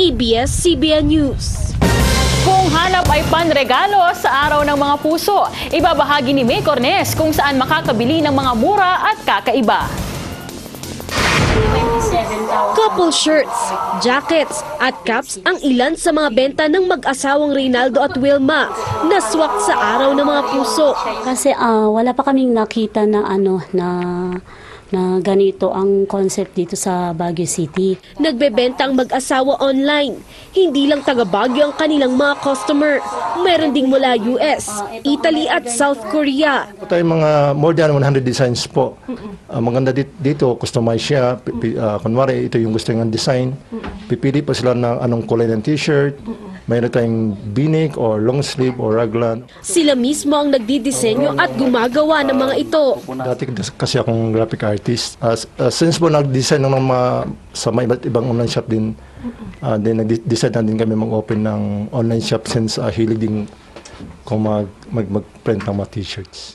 ABS-CBN News. Kung hanap ay panregalo sa araw ng mga puso, ibabahagi ni May Cornes kung saan makakabili ng mga mura at kakaiba. Couple shirts, jackets at caps ang ilan sa mga benta ng mag-asawang Reynaldo at Wilma na swak sa araw ng mga puso. Kasi wala pa kaming nakita na na ganito ang concept dito sa Baguio City. Nagbebenta ang mag-asawa online. Hindi lang taga Baguio ang kanilang mga customer. Meron ding mula US, Italy at South Korea. Tayo mga more than 100 designs po. Maganda dito, customize siya. Kunwari, ito yung gusto ng design. Pipili pa sila ng anong kulay ng t-shirt. Mayroon tayong binig or long sleeve or raglan. Sila mismo ang nagdidisenyo at gumagawa ng mga ito. Dati kasi akong graphic artist. Since po nag-design ng mga sa may iba't ibang online shop din, nag-design na din kami mag-open ng online shop since hilig din kung mag-print ng mga t-shirts.